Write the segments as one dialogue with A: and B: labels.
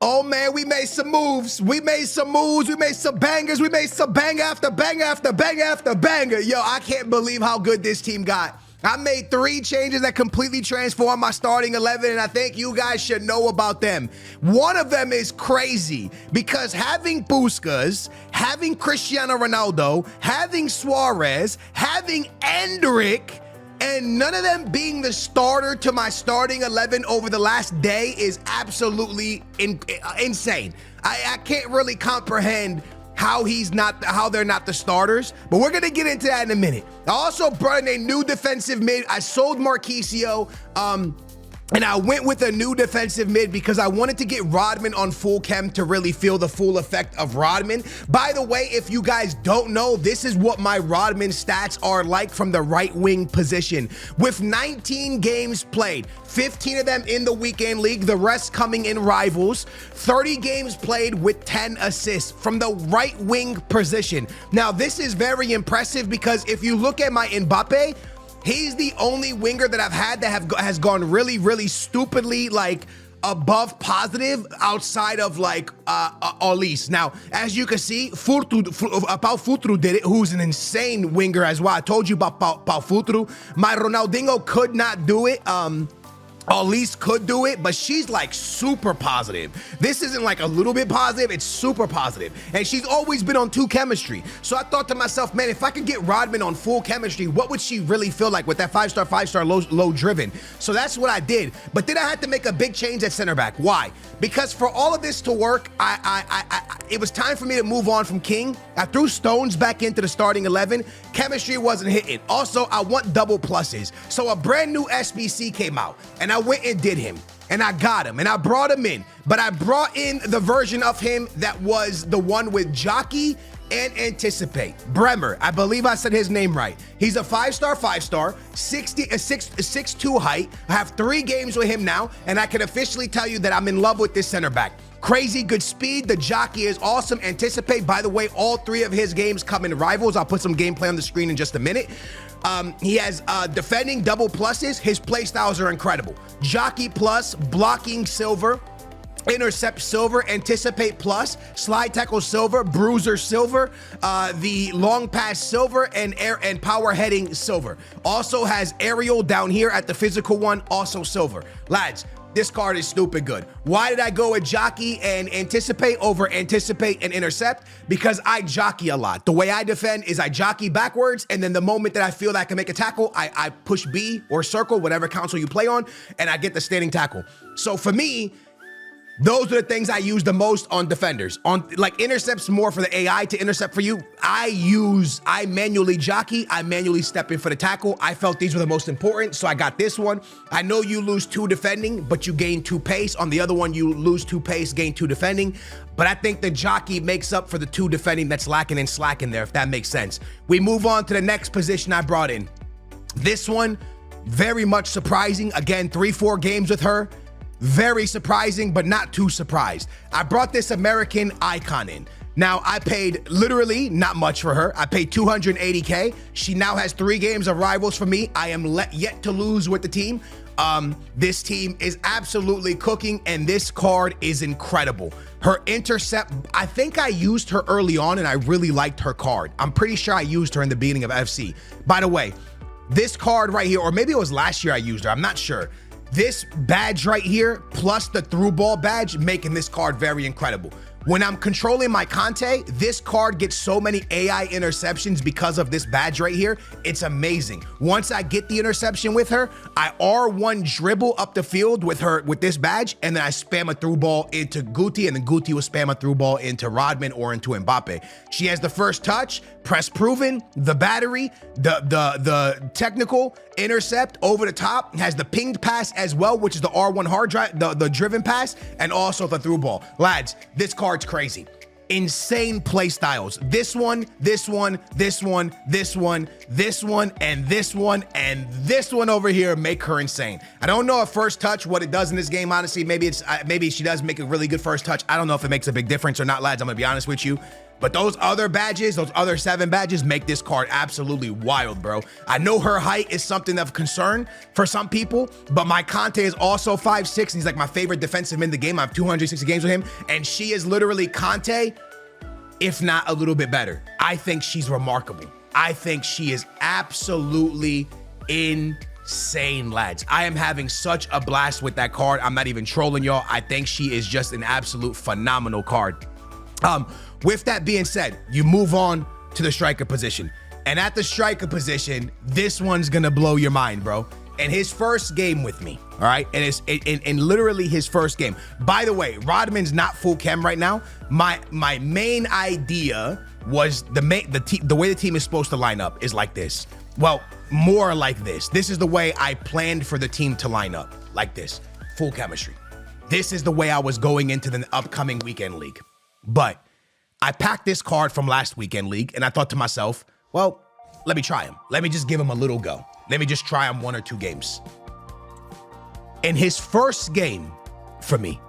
A: Oh man, we made some moves. We made some moves. We made some bangers. We made some banger after banger after banger after banger. Yo, I can't believe how good this team got. I made 3 changes that completely transformed my starting 11, and I think you guys should know about them. One of them is crazy because having Puskas, having Cristiano Ronaldo, having Suarez, having Endrick, and none of them being the starter to my starting 11 over the last day is absolutely insane. I can't really comprehend how they're not the starters, but we're gonna get into that in a minute. I also brought in a new defensive mid. I sold Marquisio, and I went with a new defensive mid because I wanted to get Rodman on full chem to really feel the full effect of Rodman. By the way, if you guys don't know, this is what my Rodman stats are like from the right wing position. With 19 games played, 15 of them in the weekend league, the rest coming in rivals, 30 games played with 10 assists from the right wing position. Now, this is very impressive because if you look at my Mbappe, he's the only winger that I've had that has gone really, really stupidly like above positive outside of like Olis. Now, as you can see, Pau Futru did it, who's an insane winger as well. I told you about Pau Futru. My Ronaldinho could not do it. Olis could do it, but she's like super positive. This isn't like a little bit positive, it's super positive. And she's always been on 2 chemistry. So I thought to myself, man, if I could get Rodman on full chemistry, what would she really feel like with that 5-star, low driven? So that's what I did. But then I had to make a big change at center back. Why? Because for all of this to work, it was time for me to move on from King. I threw Stones back into the starting 11. Chemistry wasn't hitting. Also, I want double pluses. So a brand new SBC came out, and I went and did him, and I got him, and I brought him in. But I brought in the version of him that was the one with Jockey and Anticipate. Bremer, I believe I said his name right. He's a 5-star, 6'2" height. I have 3 games with him now, and I can officially tell you that I'm in love with this center back. Crazy good speed. The Jockey is awesome. Anticipate, by the way, all 3 of his games come in rivals. I'll put some gameplay on the screen in just a minute. He has defending double pluses. His play styles are incredible. Jockey plus, blocking silver, intercept silver, anticipate plus, slide tackle silver, bruiser silver, the long pass silver, and power heading silver. Also has aerial down here at the physical one, also silver. Lads, this card is stupid good. Why did I go with Jockey and Anticipate over Anticipate and Intercept? Because I jockey a lot. The way I defend is I jockey backwards, and then the moment that I feel that I can make a tackle, I push B or circle, whatever console you play on, and I get the standing tackle. So for me, those are the things I use the most on defenders. On like intercepts more for the AI to intercept for you. I manually jockey, I manually step in for the tackle. I felt these were the most important, so I got this one. I know you lose 2 defending, but you gain 2 pace. On the other one, you lose 2 pace, gain 2 defending. But I think the jockey makes up for the 2 defending that's lacking and slacking there, if that makes sense. We move on to the next position I brought in. This one, very much surprising. Again, 3-4 games with her. Very surprising, but not too surprised. I brought this American icon in. Now, I paid literally not much for her. I paid 280K. She now has 3 games of rivals for me. I am yet to lose with the team. This team is absolutely cooking, and this card is incredible. Her intercept, I think I used her early on, and I really liked her card. I'm pretty sure I used her in the beginning of FC. By the way, this card right here, or maybe it was last year I used her, I'm not sure. This badge right here, plus the through ball badge, making this card very incredible. When I'm controlling my Conte, this card gets so many AI interceptions because of this badge right here. It's amazing. Once I get the interception with her, I R1 dribble up the field with her with this badge, and then I spam a through ball into Guti, and then Guti will spam a through ball into Rodman or into Mbappe. She has the first touch, press proven, the battery, the technical, intercept over the top, has the pinged pass as well, which is the R1 hard drive, the driven pass, and also the through ball. Lads, this card's crazy. Insane play styles. This one, this one, this one, this one, this one, and this one, and this one over here make her insane. I don't know if first touch, what it does in this game, honestly. Maybe she does make a really good first touch. I don't know if it makes a big difference or not, lads. I'm gonna be honest with you. But those other badges, those other 7 badges make this card absolutely wild, bro. I know her height is something of concern for some people, but my Conte is also 5'6". He's like my favorite defensive in the game. I have 260 games with him, and she is literally Conte, if not a little bit better. I think she's remarkable. I think she is absolutely insane, lads. I am having such a blast with that card. I'm not even trolling y'all. I think she is just an absolute phenomenal card. With that being said, you move on to the striker position. And at the striker position, this one's gonna blow your mind, bro. And his first game with me, all right? And it's in literally his first game. By the way, Rodman's not full chem right now. My main idea was the way the team is supposed to line up is like this. Well, more like this. This is the way I planned for the team to line up, like this, full chemistry. This is the way I was going into the upcoming weekend league. But I packed this card from last weekend league, and I thought to myself, well, let me try him. Let me just give him a little go. Let me just try him 1 or 2 games. In his first game for me,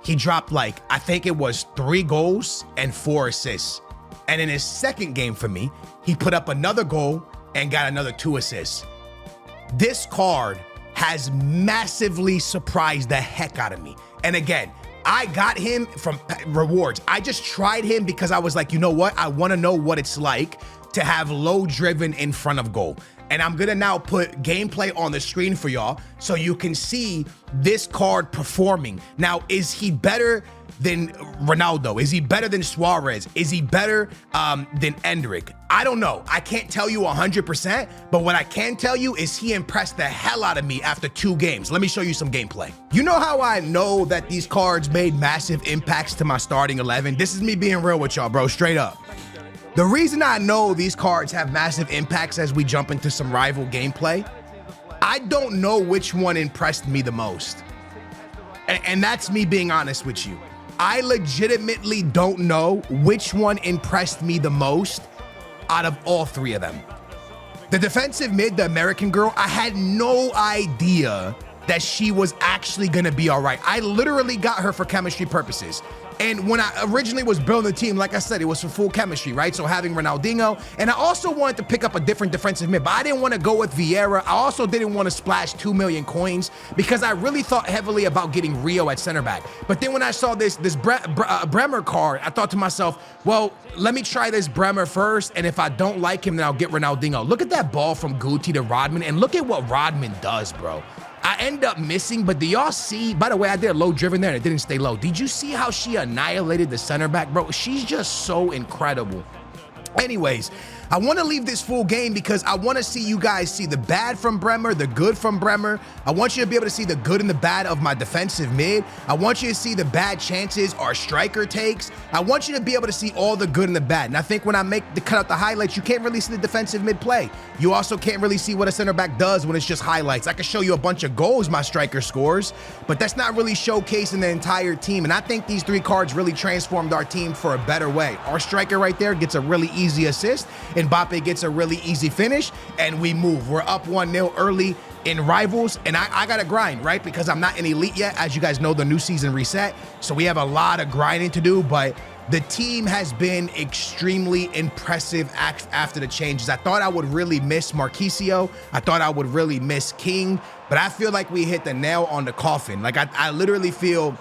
A: he dropped I think it was 3 goals and 4 assists. And in his second game for me, he put up another goal and got another 2 assists. This card has massively surprised the heck out of me. And again, I got him from rewards. I just tried him because I was like, you know what? I want to know what it's like to have low driven in front of goal. And I'm gonna now put gameplay on the screen for y'all so you can see this card performing. Now, is he better than Ronaldo? Is he better than Suarez? Is he better than Endrick? I don't know. I can't tell you 100%, but what I can tell you is he impressed the hell out of me after 2 games. Let me show you some gameplay. You know how I know that these cards made massive impacts to my starting 11? This is me being real with y'all, bro, straight up. The reason I know these cards have massive impacts as we jump into some rival gameplay, I don't know which one impressed me the most. And that's me being honest with you. I legitimately don't know which one impressed me the most out of all 3 of them. The defensive mid, the American girl, I had no idea that she was actually gonna be all right. I literally got her for chemistry purposes. And when I originally was building the team, like I said, it was for full chemistry, right? So having Ronaldinho, and I also wanted to pick up a different defensive mid, but I didn't want to go with Vieira. I also didn't want to splash 2 million coins because I really thought heavily about getting Rio at center back. But then when I saw this Bremer card, I thought to myself, well, let me try this Bremer first, and if I don't like him, then I'll get Ronaldinho. Look at that ball from Guti to Rodman, and look at what Rodman does, bro. I end up missing, but do y'all see, by the way, I did a low driven there and it didn't stay low. Did you see how she annihilated the center back, bro? She's just so incredible. Anyways, I want to leave this full game because I want to see you guys see the bad from Bremer, the good from Bremer. I want you to be able to see the good and the bad of my defensive mid. I want you to see the bad chances our striker takes. I want you to be able to see all the good and the bad. And I think when I cut out the highlights, you can't really see the defensive mid play. You also can't really see what a center back does when it's just highlights. I can show you a bunch of goals my striker scores, but that's not really showcasing the entire team. And I think these 3 cards really transformed our team for a better way. Our striker right there gets a really easy assist. Mbappe gets a really easy finish, and we move. We're up 1-0 early in rivals, and I gotta grind, right? Because I'm not an elite yet. As you guys know, the new season reset, so we have a lot of grinding to do, but the team has been extremely impressive after the changes. I thought I would really miss Marquisio. I thought I would really miss King, but I feel like we hit the nail on the coffin. Like I literally feel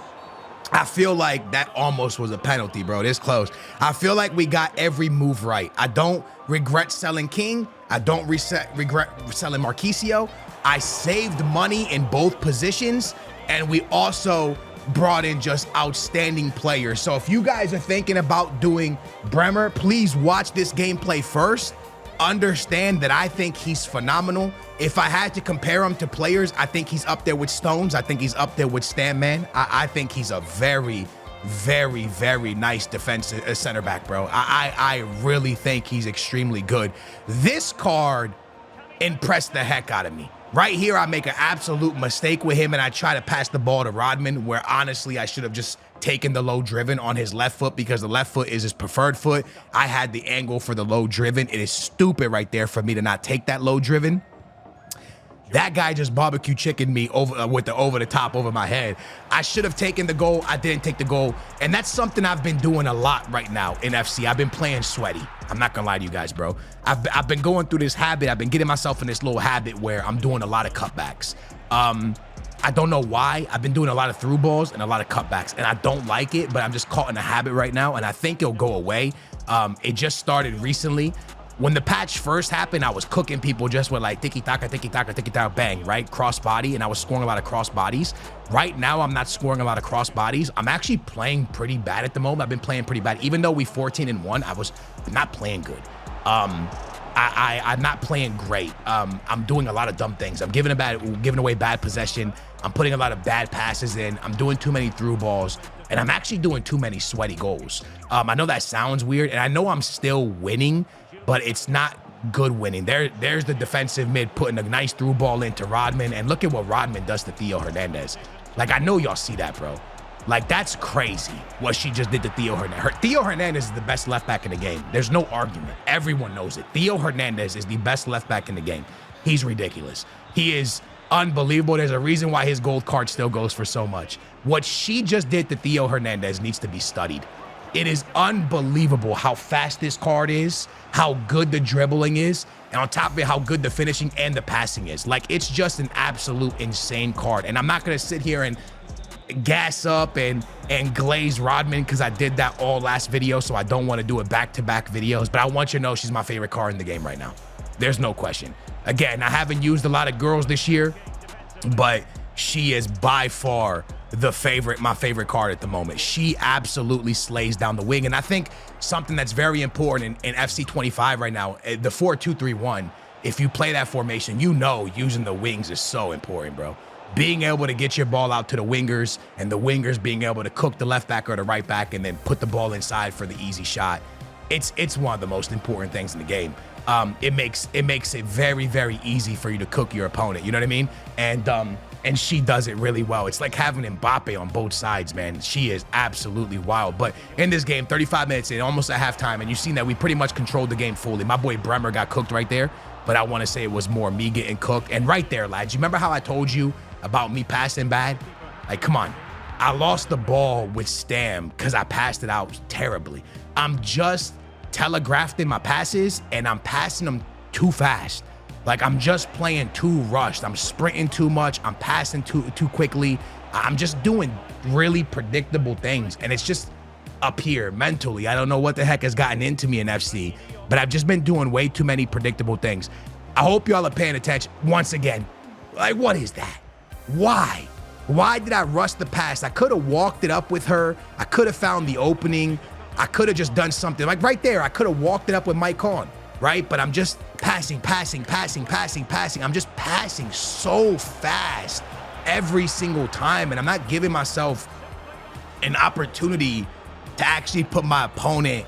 A: like that almost was a penalty, bro. This close. I feel like we got every move right. I don't regret selling King. I don't regret selling Marquisio. I saved money in both positions, and we also brought in just outstanding players. So if you guys are thinking about doing Bremer, please watch this gameplay first. Understand that I think he's phenomenal. If I had to compare him to players, I think he's up there with Stones. I think he's up there with Stanman. I think he's a very, very, very nice defensive center back, bro. I really think he's extremely good. This card impressed the heck out of me. Right here, I make an absolute mistake with him, and I try to pass the ball to Rodman, where honestly, I should have just taken the low driven on his left foot because the left foot is his preferred foot. I had the angle for the low driven. It is stupid right there for me to not take that low driven. That guy just barbecue chickened me over with the over the top over my head. I should have taken the goal. I didn't take the goal. And that's something I've been doing a lot right now in FC. I've been playing sweaty. I'm not gonna lie to you guys, bro. I've been going through this habit. I've been getting myself in this little habit where I'm doing a lot of cutbacks. I don't know why. I've been doing a lot of through balls and a lot of cutbacks, and I don't like it, but I'm just caught in a habit right now, and I think it'll go away. It just started recently. When the patch first happened, I was cooking people just with like tiki-taka, bang, right? Cross body, and I was scoring a lot of cross bodies. Right now, I'm not scoring a lot of cross bodies. I'm actually playing pretty bad at the moment. I've been playing pretty bad. Even though we 14-1, I'm not playing good. I'm not playing great. I'm doing a lot of dumb things. I'm giving away bad possession. I'm putting a lot of bad passes in. I'm doing too many through balls, and I'm actually doing too many sweaty goals. I know that sounds weird, and I know I'm still winning, but it's not good winning. There's the defensive mid putting a nice through ball into Rodman, and look at what Rodman does to Theo Hernandez. Like, I know y'all see that, bro. Like, that's crazy what she just did to Theo Hernandez. Theo Hernandez is the best left back in the game. There's no argument. Everyone knows it. Theo Hernandez is the best left back in the game. He's ridiculous. He is unbelievable. There's a reason why his gold card still goes for so much. What she just did to Theo Hernandez needs to be studied. It is unbelievable how fast this card is, how good the dribbling is, and on top of it, how good the finishing and the passing is. Like, it's just an absolute insane card. And I'm not going to sit here and gas up and glaze Rodman because I did that all last video, so I don't want to do it back-to-back videos. But I want you to know she's my favorite card in the game right now. There's no question. Again, I haven't used a lot of girls this year, but she is by far my favorite card at the moment. She absolutely slays down the wing. And I think something that's very important in FC 25 right now, the 4-2-3-1, if you play that formation, you know using the wings is so important, bro. Being able to get your ball out to the wingers, and the wingers being able to cook the left back or the right back and then put the ball inside for the easy shot. It's one of the most important things in the game. It makes it very, very easy for you to cook your opponent. You know what I mean? And she does it really well. It's like having Mbappe on both sides, man. She is absolutely wild. But in this game, 35 minutes in, almost at halftime, and you've seen that we pretty much controlled the game fully. My boy Bremer got cooked right there, but I want to say it was more me getting cooked. And right there, lads, you remember how I told you about me passing bad? Like, come on. I lost the ball with Stam because I passed it out terribly. I'm just telegraphing my passes, and I'm passing them too fast. Like, I'm just playing too rushed. I'm sprinting too much. I'm passing too quickly. I'm just doing really predictable things. And it's just up here mentally. I don't know what the heck has gotten into me in FC, but I've just been doing way too many predictable things. I hope y'all are paying attention. Once again, like, what is that? Why? Why did I rush the pass? I could have walked it up with her. I could have found the opening. I could have just done something. Like right there, I could have walked it up with Mike Conn, right? But I'm just passing. I'm just passing so fast every single time, and I'm not giving myself an opportunity to actually put my opponent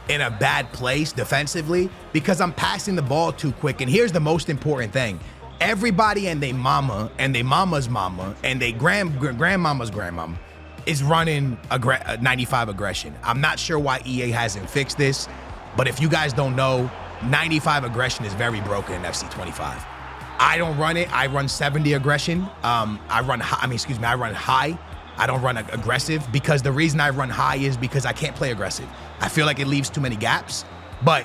A: in a bad place defensively because I'm passing the ball too quick. And here's the most important thing. Everybody and they mama and they mama's mama and they grandmama's grandmama is running 95 aggression. I'm not sure why EA hasn't fixed this, but if you guys don't know, 95 aggression is very broken in FC 25. I don't run it. I run 70 aggression. I run high. I don't run aggressive because the reason I run high is because I can't play aggressive. I feel like it leaves too many gaps. But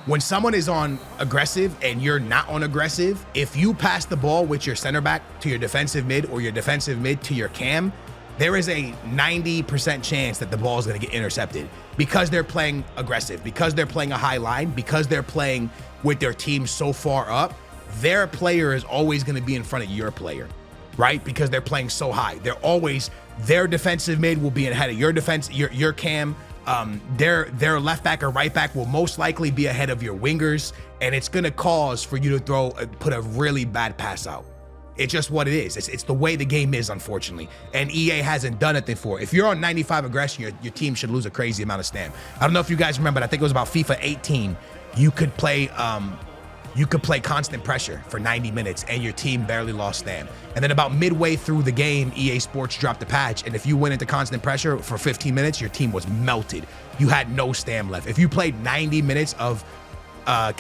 A: when someone is on aggressive and you're not on aggressive, if you pass the ball with your center back to your defensive mid or your defensive mid to your cam, there is a 90% chance that the ball is going to get intercepted because they're playing aggressive, because they're playing a high line, because they're playing with their team so far up. Their player is always going to be in front of your player, right? Because they're playing so high. Their defensive mid will be ahead of your defense, your cam. Their left back or right back will most likely be ahead of your wingers, and it's going to cause for you to put a really bad pass out. It's just what it is. It's the way the game is, unfortunately. And EA hasn't done it before. If you're on 95 aggression, your team should lose a crazy amount of stam. I don't know if you guys remember, but I think it was about FIFA 18. You could play constant pressure for 90 minutes and your team barely lost stam. And then about midway through the game, EA Sports dropped a patch. And if you went into constant pressure for 15 minutes, your team was melted. You had no stam left. If you played 90 minutes of not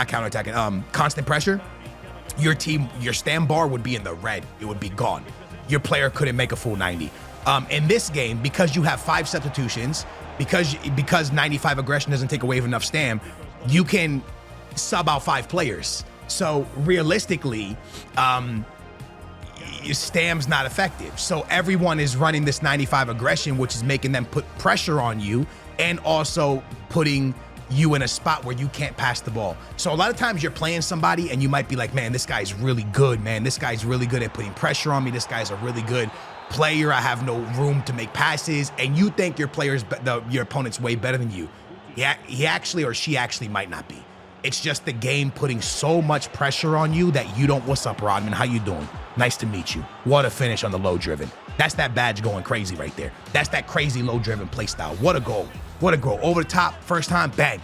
A: counterattacking, constant pressure, your stand bar would be in the red. It would be gone. Your player couldn't make a full 90. In this game, because you have 5 substitutions, because 95 aggression doesn't take away enough stam, you can sub out 5 players. So realistically, your stam's not effective. So everyone is running this 95 aggression, which is making them put pressure on you and also putting you in a spot where you can't pass the ball. So a lot of times you're playing somebody and you might be like, man, this guy's really good, man. This guy's really good at putting pressure on me. This guy's a really good player. I have no room to make passes. And you think your opponent's way better than you. Yeah, he actually or she actually might not be. It's just the game putting so much pressure on you that you don't. What's up, Rodman? How you doing? Nice to meet you. What a finish on the low driven. That's that badge going crazy right there. That's that crazy low driven play style. What a goal. What a goal. Over the top, first time, bang.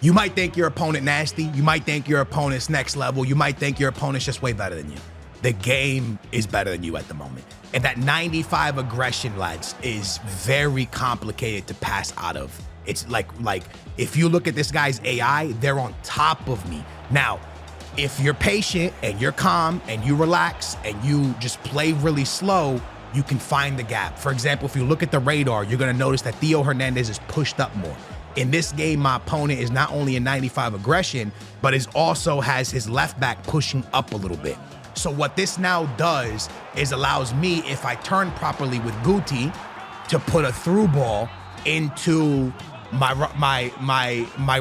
A: You might think your opponent nasty. You might think your opponent's next level. You might think your opponent's just way better than you. The game is better than you at the moment. And that 95 aggression, lads, is very complicated to pass out of. It's like if you look at this guy's AI, they're on top of me. Now, if you're patient and you're calm and you relax and you just play really slow, you can find the gap. For example, if you look at the radar, you're gonna notice that Theo Hernandez is pushed up more. In this game, my opponent is not only in 95 aggression, but is also has his left back pushing up a little bit. So what this now does is allows me, if I turn properly with Guti, to put a through ball into my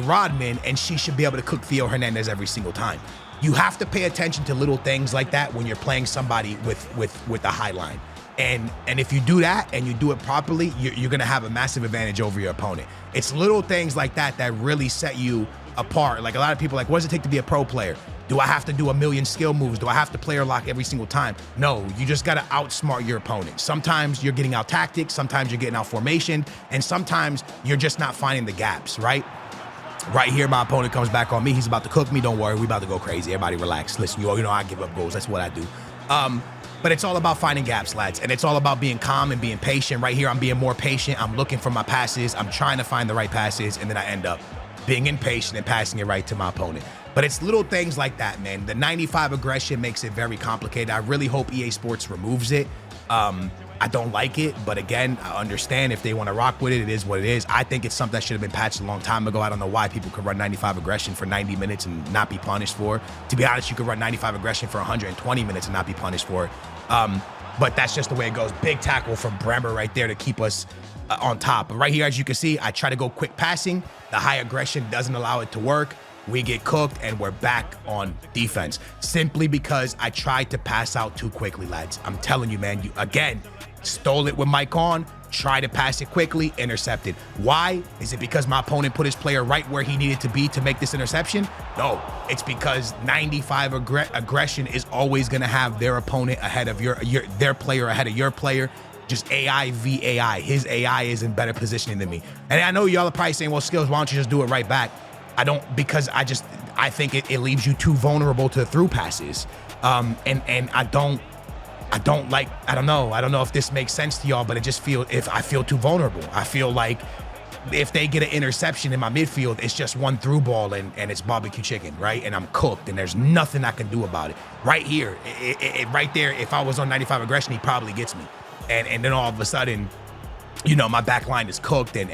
A: Rodman, and she should be able to cook Theo Hernandez every single time. You have to pay attention to little things like that when you're playing somebody with a high line. And if you do that and you do it properly, you're gonna have a massive advantage over your opponent. It's little things like that that really set you apart. Like a lot of people are like, what does it take to be a pro player? Do I have to do a million skill moves? Do I have to player lock every single time? No, you just gotta outsmart your opponent. Sometimes you're getting out tactics, sometimes you're getting out formation, and sometimes you're just not finding the gaps, right? Right here, my opponent comes back on me. He's about to cook me. Don't worry, we about to go crazy. Everybody relax. Listen, you know I give up goals. That's what I do. But it's all about finding gaps, lads. And it's all about being calm and being patient. Right here, I'm being more patient. I'm looking for my passes. I'm trying to find the right passes. And then I end up being impatient and passing it right to my opponent. But it's little things like that, man. The 95 aggression makes it very complicated. I really hope EA Sports removes it. I don't like it, but again, I understand if they want to rock with it, it is what it is. I think it's something that should have been patched a long time ago. I don't know why people could run 95 aggression for 90 minutes and not be punished for it. To be honest, you could run 95 aggression for 120 minutes and not be punished for it. But that's just the way it goes. Big tackle from Bremer right there to keep us on top. But right here, as you can see, I try to go quick passing. The high aggression doesn't allow it to work. We get cooked and we're back on defense simply because I tried to pass out too quickly, lads. I'm telling you, man, you again stole it with Mike on, try to pass it quickly, intercepted. Why? Is it because my opponent put his player right where he needed to be to make this interception? No, it's because 95 aggression is always going to have their opponent ahead of their player ahead of your player. Just AI v AI. His AI is in better positioning than me. And I know y'all are probably saying, well, Skills, why don't you just do it right back? I don't, because I think it leaves you too vulnerable to through passes. And I don't know if this makes sense to y'all, but I feel too vulnerable. I feel like if they get an interception in my midfield, it's just one through ball and it's barbecue chicken, right? And I'm cooked and there's nothing I can do about it. Right here, right there, if I was on 95 aggression, he probably gets me. And then all of a sudden, you know, my back line is cooked and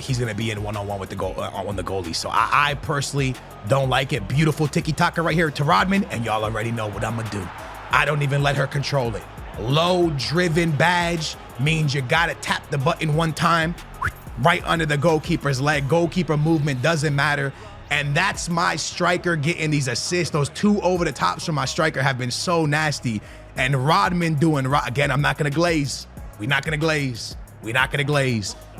A: he's gonna be in one-on-one with the goalie. So I personally don't like it. Beautiful tiki-taka right here to Rodman, and y'all already know what I'm gonna do. I don't even let her control it. Low driven badge means you gotta tap the button one time, right under the goalkeeper's leg. Goalkeeper movement doesn't matter. And that's my striker getting these assists. Those 2 over the tops from my striker have been so nasty. And Rodman doing, again, I'm not gonna glaze. We're not gonna glaze.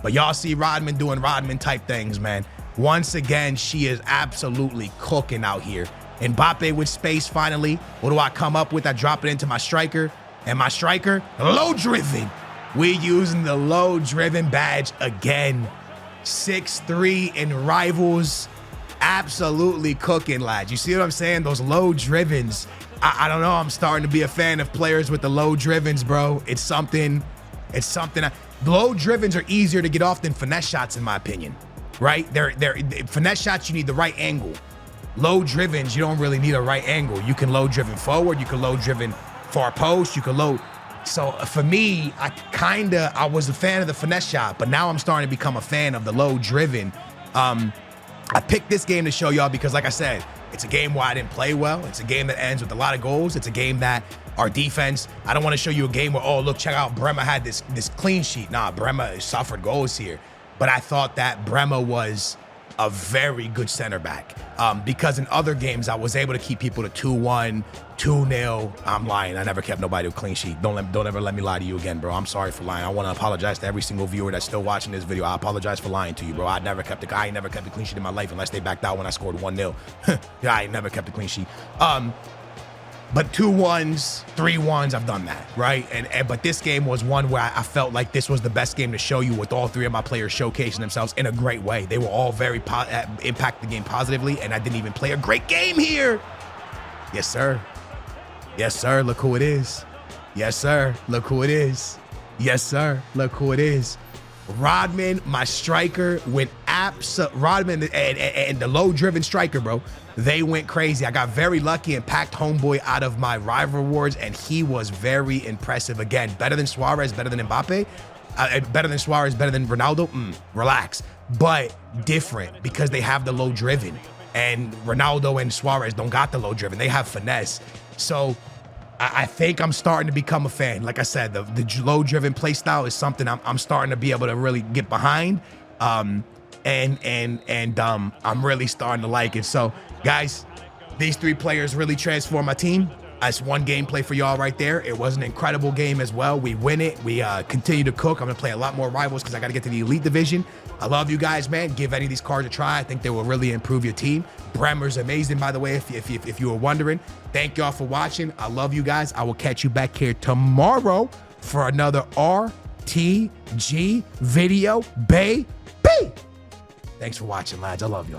A: But y'all see Rodman doing Rodman type things, man. Once again, she is absolutely cooking out here. Mbappe with space finally. What do I come up with? I drop it into my striker. And my striker, low driven. We using the low driven badge again. 6-3 in rivals. Absolutely cooking, lads. You see what I'm saying? Those low drivens. I don't know. I'm starting to be a fan of players with the low drivens, bro. It's something. Low drivens are easier to get off than finesse shots, in my opinion, right? They're finesse shots, you need the right angle. Low drivens, you don't really need a right angle. You can low driven forward, you can low driven far post, you can low. So for me, I was a fan of the finesse shot, but now I'm starting to become a fan of the low driven. I picked this game to show y'all because, like I said, it's a game where I didn't play well. It's a game that ends with a lot of goals. It's a game that our defense, I don't want to show you a game where, oh, look, check out, Bremer had this clean sheet. Nah, Bremer suffered goals here. But I thought that Bremer was a very good center back because in other games, I was able to keep people to 2-1, 2-0. I'm lying. I never kept nobody to a clean sheet. Don't ever let me lie to you again, bro. I'm sorry for lying. I want to apologize to every single viewer that's still watching this video. I apologize for lying to you, bro. I ain't never kept a clean sheet in my life unless they backed out when I scored 1-0. Yeah, I ain't never kept a clean sheet. But 2-1s, 3-1s, I've done that, right? But this game was one where I felt like this was the best game to show you with all three of my players showcasing themselves in a great way. They were all very impact the game positively, and I didn't even play a great game here. Yes, sir. Yes, sir. Look who it is. Yes, sir. Look who it is. Yes, sir. Look who it is. Rodman, my striker, went Rodman and the low-driven striker, bro. They went crazy. I got very lucky and packed homeboy out of my rival awards, and he was very impressive. Again, better than Suarez, better than Mbappe, better than Suarez, better than Ronaldo. Relax, but different because they have the low-driven, and Ronaldo and Suarez don't got the low-driven. They have finesse. So I think I'm starting to become a fan. Like I said, the low-driven play style is something I'm starting to be able to really get behind. I'm really starting to like it. So, guys, these three players really transformed my team. That's one gameplay for y'all right there. It was an incredible game as well. We win it. We continue to cook. I'm going to play a lot more rivals because I got to get to the elite division. I love you guys, man. Give any of these cards a try. I think they will really improve your team. Bremer's amazing, by the way, if you were wondering. Thank y'all for watching. I love you guys. I will catch you back here tomorrow for another RTG video, baby. Thanks for watching, lads. I love y'all.